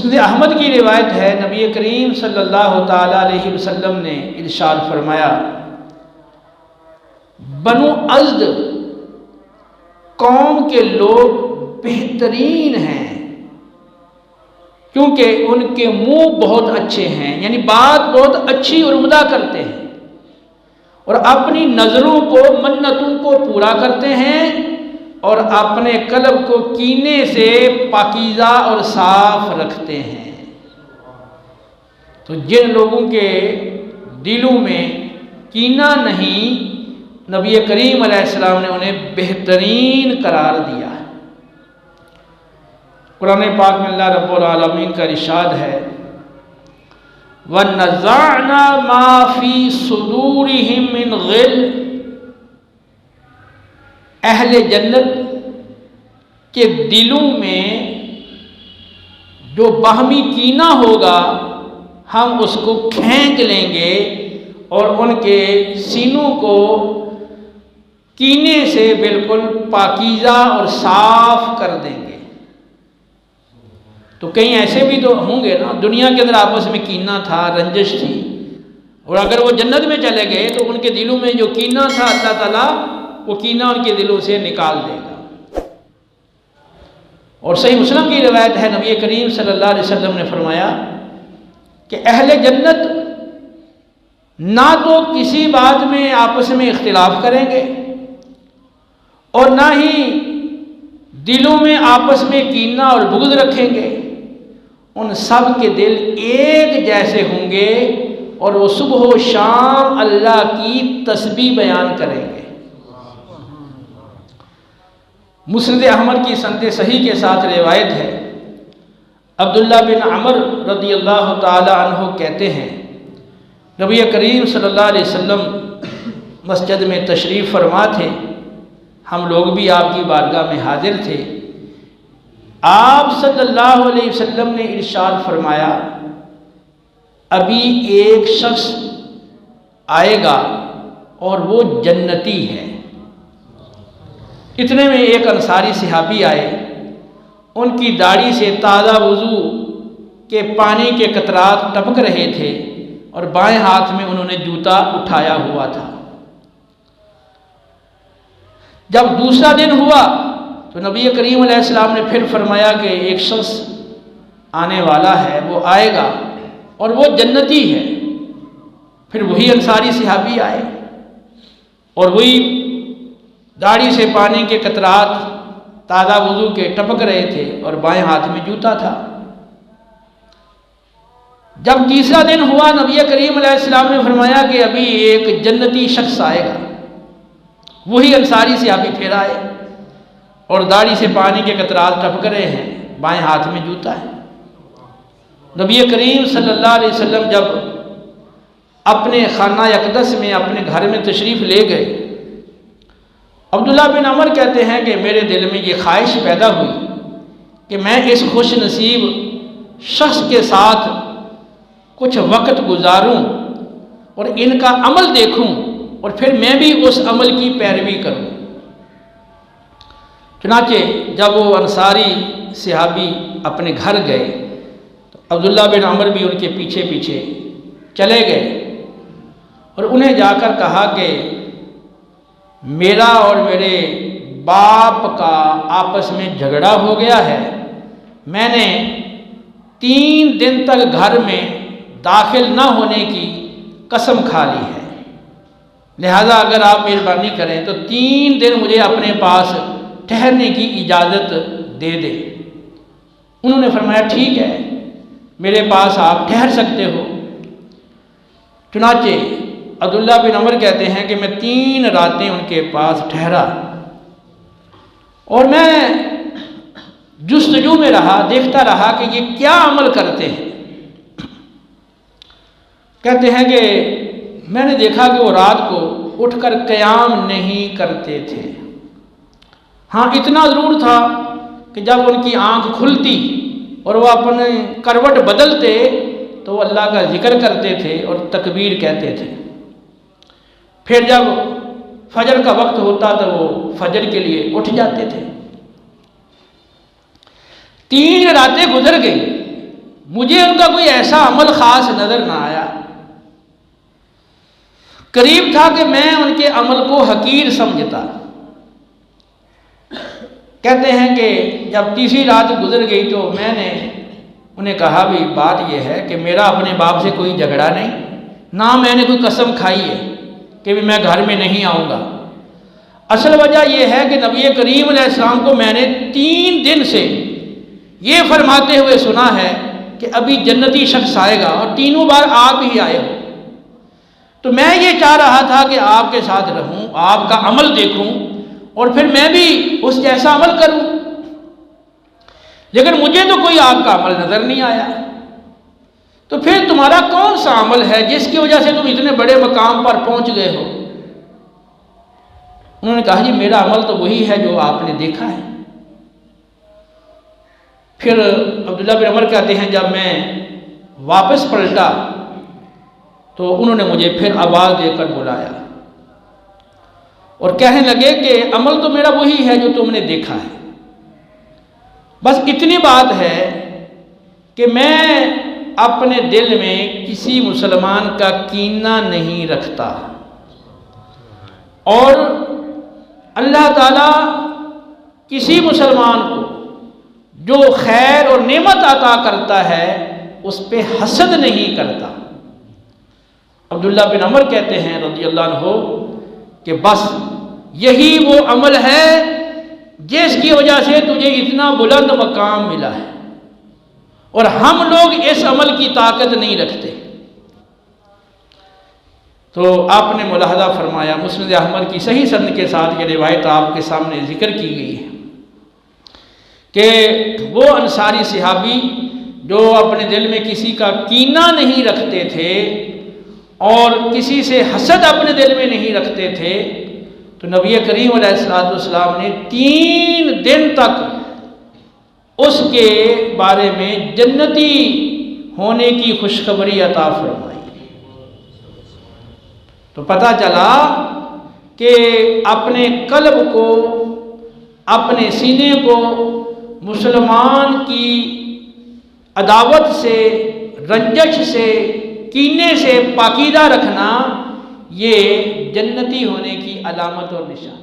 مسند احمد کی روایت ہے، نبی کریم صلی اللہ تعالی علیہ وسلم نے ارشاد فرمایا، بنو ازد قوم کے لوگ بہترین ہیں کیونکہ ان کے منہ بہت اچھے ہیں، یعنی بات بہت اچھی اور عمدہ کرتے ہیں، اور اپنی نظروں کو منتوں کو پورا کرتے ہیں، اور اپنے قلب کو کینے سے پاکیزہ اور صاف رکھتے ہیں۔ تو جن لوگوں کے دلوں میں کینہ نہیں، نبی کریم علیہ السلام نے انہیں بہترین قرار دیا ہے۔ قرآن پاک میں اللہ رب العالمین کا ارشاد ہے، وَنَزَعْنَا مَا فِي صُدُورِهِم مِّن غِلٍّ، اہل جنت کے دلوں میں جو باہمی کینہ ہوگا ہم اس کو کھینچ لیں گے اور ان کے سینوں کو کینے سے بالکل پاکیزہ اور صاف کر دیں گے۔ تو کہیں ایسے بھی تو ہوں گے نا، دنیا کے اندر آپس میں کینہ تھا، رنجش تھی، اور اگر وہ جنت میں چلے گئے تو ان کے دلوں میں جو کینہ تھا اللہ تعالیٰ وہ کینہ ان کے دلوں سے نکال دے گا۔ اور صحیح مسلم کی روایت ہے، نبی کریم صلی اللہ علیہ وسلم نے فرمایا کہ اہل جنت نہ تو کسی بات میں آپس میں اختلاف کریں گے اور نہ ہی دلوں میں آپس میں کینہ اور بغض رکھیں گے، ان سب کے دل ایک جیسے ہوں گے اور وہ صبح و شام اللہ کی تسبیح بیان کریں گے۔ مسند احمد کی سند صحیح کے ساتھ روایت ہے، عبداللہ بن عمر رضی اللہ تعالی عنہ کہتے ہیں، نبی کریم صلی اللہ علیہ وسلم مسجد میں تشریف فرما تھے، ہم لوگ بھی آپ کی بارگاہ میں حاضر تھے۔ آپ صلی اللہ علیہ وسلم نے ارشاد فرمایا، ابھی ایک شخص آئے گا اور وہ جنتی ہے۔ اتنے میں ایک انصاری صحابی آئے، ان کی داڑھی سے تازہ وضو کے پانی کے قطرات ٹپک رہے تھے اور بائیں ہاتھ میں انہوں نے جوتا اٹھایا ہوا تھا۔ جب دوسرا دن ہوا تو نبی کریم علیہ السلام نے پھر فرمایا کہ ایک شخص آنے والا ہے، وہ آئے گا اور وہ جنتی ہے۔ پھر وہی انصاری صحابی آئے اور وہی داڑھی سے پانی کے قطرات تازہ وضو کے ٹپک رہے تھے اور بائیں ہاتھ میں جوتا تھا۔ جب تیسرا دن ہوا، نبی کریم علیہ السلام نے فرمایا کہ ابھی ایک جنتی شخص آئے گا۔ وہی انصاری صحابی پھر آئے اور داڑھی سے پانی کے قطرات ٹپک رہے ہیں، بائیں ہاتھ میں جوتا ہے۔ نبی کریم صلی اللہ علیہ وسلم جب اپنے خانہ اقدس میں اپنے گھر میں تشریف لے گئے، عبداللہ بن عمر کہتے ہیں کہ میرے دل میں یہ خواہش پیدا ہوئی کہ میں اس خوش نصیب شخص کے ساتھ کچھ وقت گزاروں اور ان کا عمل دیکھوں اور پھر میں بھی اس عمل کی پیروی کروں۔ چنانچہ جب وہ انصاری صحابی اپنے گھر گئے تو عبداللہ بن عمر بھی ان کے پیچھے پیچھے چلے گئے اور انہیں جا کر کہا کہ میرا اور میرے باپ کا آپس میں جھگڑا ہو گیا ہے، میں نے 3 دن تک گھر میں داخل نہ ہونے کی قسم کھا لی ہے، لہذا اگر آپ مہربانی کریں تو 3 دن مجھے اپنے پاس ٹھہرنے کی اجازت دے دیں۔ انہوں نے فرمایا ٹھیک ہے، میرے پاس آپ ٹھہر سکتے ہو۔ چنانچہ عبداللہ بن عمر کہتے ہیں کہ میں 3 راتیں ان کے پاس ٹھہرا اور میں جستجو میں رہا، دیکھتا رہا کہ یہ کیا عمل کرتے ہیں۔ کہتے ہیں کہ میں نے دیکھا کہ وہ رات کو اٹھ کر قیام نہیں کرتے تھے، ہاں اتنا ضرور تھا کہ جب ان کی آنکھ کھلتی اور وہ اپنے کروٹ بدلتے تو وہ اللہ کا ذکر کرتے تھے اور تکبیر کہتے تھے۔ پھر جب فجر کا وقت ہوتا تو وہ فجر کے لیے اٹھ جاتے تھے۔ 3 راتیں گزر گئی، مجھے ان کا کوئی ایسا عمل خاص نظر نہ آیا، قریب تھا کہ میں ان کے عمل کو حقیر سمجھتا۔ کہتے ہیں کہ جب تیسری رات گزر گئی تو میں نے انہیں کہا بھی بات یہ ہے کہ میرا اپنے باپ سے کوئی جھگڑا نہیں، نہ میں نے کوئی قسم کھائی ہے کہ بھی میں گھر میں نہیں آؤں گا۔ اصل وجہ یہ ہے کہ نبی کریم علیہ السلام کو میں نے 3 دن سے یہ فرماتے ہوئے سنا ہے کہ ابھی جنتی شخص آئے گا، اور تینوں بار آپ ہی آئے ہو۔ تو میں یہ چاہ رہا تھا کہ آپ کے ساتھ رہوں، آپ کا عمل دیکھوں، اور پھر میں بھی اس جیسا عمل کروں، لیکن مجھے تو کوئی آپ کا عمل نظر نہیں آیا۔ تو پھر تمہارا کون سا عمل ہے جس کی وجہ سے تم اتنے بڑے مقام پر پہنچ گئے ہو؟ انہوں نے کہا جی میرا عمل تو وہی ہے جو آپ نے دیکھا ہے۔ پھر عبداللہ بن عمر کہتے ہیں جب میں واپس پلٹا تو انہوں نے مجھے پھر آواز دے کر بلایا اور کہنے لگے کہ عمل تو میرا وہی ہے جو تم نے دیکھا ہے، بس اتنی بات ہے کہ میں اپنے دل میں کسی مسلمان کا کینہ نہیں رکھتا، اور اللہ تعالیٰ کسی مسلمان کو جو خیر اور نعمت عطا کرتا ہے اس پہ حسد نہیں کرتا۔ عبداللہ بن عمر کہتے ہیں رضی اللہ عنہ کہ بس یہی وہ عمل ہے جس کی وجہ سے تجھے اتنا بلند مقام ملا ہے، اور ہم لوگ اس عمل کی طاقت نہیں رکھتے۔ تو آپ نے ملاحظہ فرمایا، مسند احمد کی صحیح سند کے ساتھ یہ روایت آپ کے سامنے ذکر کی گئی ہے کہ وہ انصاری صحابی جو اپنے دل میں کسی کا کینہ نہیں رکھتے تھے اور کسی سے حسد اپنے دل میں نہیں رکھتے تھے، تو نبی کریم علیہ السلام نے 3 دن تک اس کے بارے میں جنتی ہونے کی خوشخبری عطا فرمائی۔ تو پتہ چلا کہ اپنے قلب کو، اپنے سینے کو مسلمان کی عداوت سے، رنجش سے، کینے سے پاکیزہ رکھنا یہ جنتی ہونے کی علامت اور نشان۔